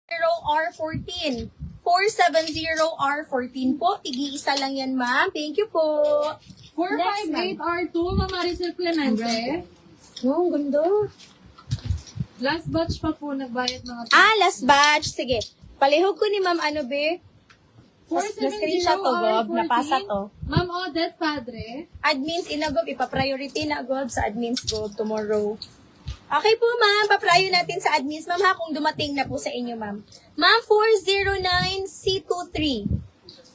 470R14. 470R14 po. Tigi-isa lang yan, ma'am. Thank you po. 458R2, Ma'am Maricel Clemente. Oh, ganda. Last batch pa po, nagbayad mga Last batch. Sige. Palihog ko ni ma'am, ano be? Na-screenshot to, Gob. Napasa to. Ma'am Odette Padre. Admins, Gob. Ipa-priority na, Gob, sa admins, Gob, tomorrow. Okay po, ma'am. Paprayo natin sa admins, ma'am, ha, kung dumating na po sa inyo, ma'am. Ma'am, 409C23.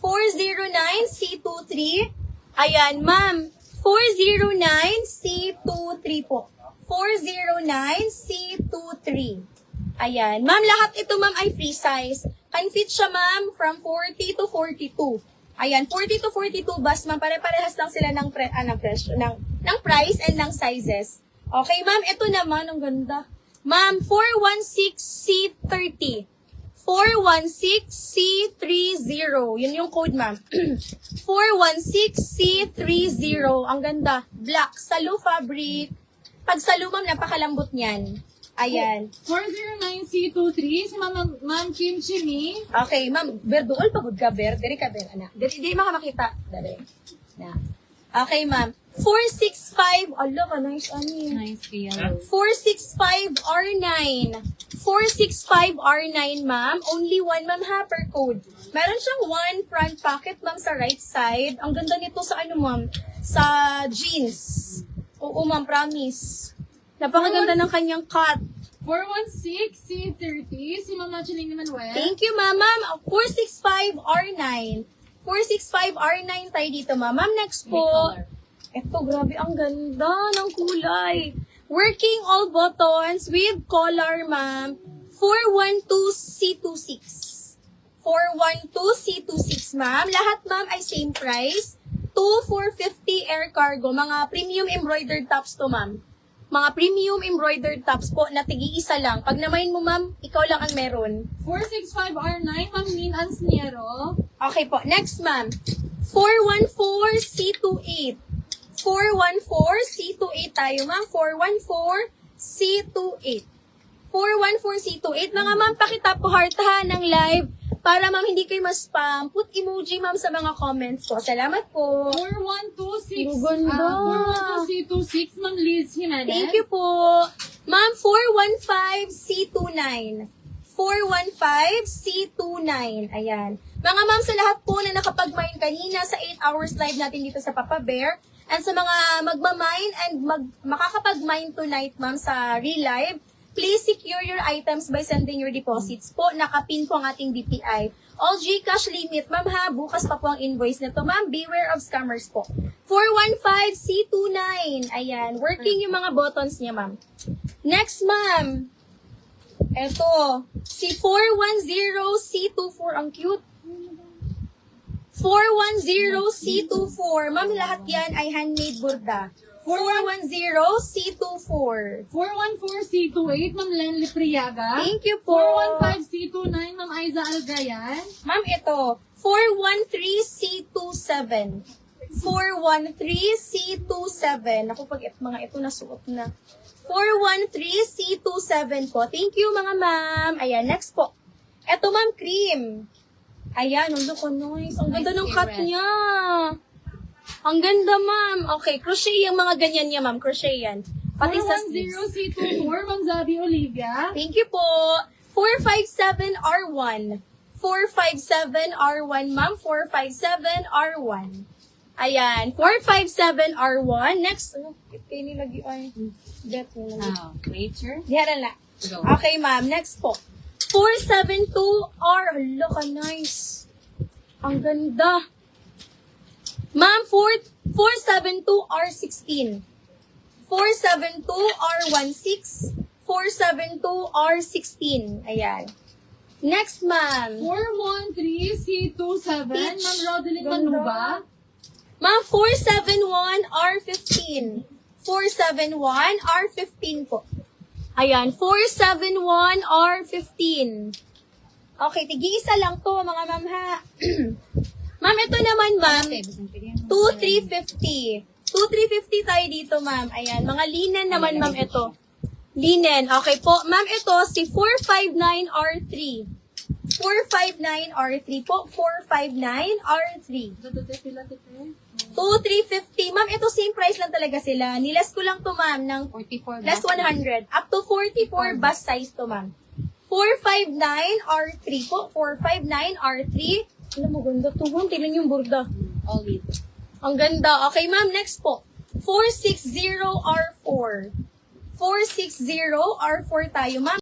409C23. Ayan, ma'am. 409C23 po. 409C23. Ayan. Ma'am, lahat ito, ma'am, ay free size. Can fit siya, ma'am, from 40 to 42. Ayan, 40 to 42 bus, ma'am. Pare-parehas lang sila ng presyo, ng price and ng sizes. Okay, ma'am, ito naman, ang ganda. Ma'am, 416C30. 416C30. Yun yung code, ma'am. 416C30. Ang ganda. Black. Salu fabric. Pag salu, ma'am, napakalambot niyan. Ayan. 409C23, si Ma'am Kim Chimi. Okay, ma'am. Berduol, pagod ka, Ber. Diri ka, Ber, anak. Diri makamakita. Dali. Na. Okay, ma'am. 465. Ala ka, nice, ani. Nice yellow. 465R9. 465R9, ma'am. Only one, ma'am, ha, per code. Meron siyang one front pocket, ma'am, sa right side. Ang ganda nito sa ano, ma'am? Sa jeans. Oo, ma'am, promise. Napakaganda ng kanyang cut. 416C30, si Ma'am Nachaling Manuel. Thank you, ma'am. Ma'am, 465R9. 465R9 tayo dito, ma'am. Ma'am, next po. Ito, grabe, ang ganda ng kulay. Working all buttons with collar, ma'am. 412C26. 412C26, ma'am. Lahat, ma'am, ay same price. 2450 air cargo. Mga premium embroidered tops to, ma'am. Mga premium embroidered tops po na tigi-isa lang. Pag namain mo, ma'am, ikaw lang ang meron. 465R9, Ma'am Min Ansniero. Okay po. Next, ma'am. 414C28. 414C28 tayo, ma'am. 414C28. 414C28. Mga ma'am, pakita po heart ha ng live para ma'am hindi kayo ma-spam. Put emoji, ma'am, sa mga comments po. Salamat po. 4126. Ganda. 412C26, Ma'am Liz Jimenez. Thank you po. Ma'am, 415C29. 415C29. Ayan. Mga ma'am, sa lahat po na nakapag-mine kanina sa 8 hours live natin dito sa Papa Bear, and sa mga magmamine and makakapag-mine tonight, ma'am, sa real live, please secure your items by sending your deposits po. Nakapin po ang ating DPI. All GCash limit, ma'am ha. Bukas pa po ang invoice na to, ma'am. Beware of scammers po. 415C29. Ayan. Working yung mga buttons niya, ma'am. Next, ma'am. Eto. Si 410C24. Ang cute. 410C24. Ma'am, lahat yan ay handmade burda. 410C24. 414C28, Ma'am Lenly Priaga. Thank you po. 415C29, Ma'am Aiza Algayan. Ma'am, ito. 413C27. 413C27. Ako pag mga ito nasuot na. 413C27 po. Thank you, mga ma'am. Ayan, next po. Ito, ma'am, cream. Ayan, ang look, nice. Ang ganda ng cut niya. Ang ganda, ma'am. Okay, crochet yung mga ganyan niya, ma'am. Crochet yan. Pati sa sleeves. 410C24, Ma'am Zabi Olivia. Thank you po. 457R1. 457R1, ma'am. 457R1. Ayan. 457R1. Next. Ano? Penny lagi ay. Bet mo lang. Nature. Diyan na. Okay, ma'am. Next po. 472R. Look, nice. Ang ganda. Ma'am, 472R16. 472R16. 472R16. Ayan. Next, ma'am. 413C27, Ma'am Rodelick Ganda. Manuba. Ma'am, 471R15. 471R15 po. Ayan, 471R15. Okay, tig-isa lang to, mga ma'am ha. Ma'am, ito naman, ma'am. 2,350. 2,350 tayo dito, ma'am. Ayan, mga linen naman, ma'am, ito. Linen. Okay po. Ma'am, ito si 459R3. 459 R3 po. 459 R3. Dati pila tite. 2,350. Ma'am, ito same price lang talaga sila. Nilas ko lang to, ma'am, ng 44 less 100. Up to 44 bust size to, ma'am. 459 R3 po. 459 R3. Alam mo, ganda to, ma'am. Tignan yung burda. All it. Ang ganda. Okay, ma'am. Next po. 460 R4. 460 R4 tayo, ma'am.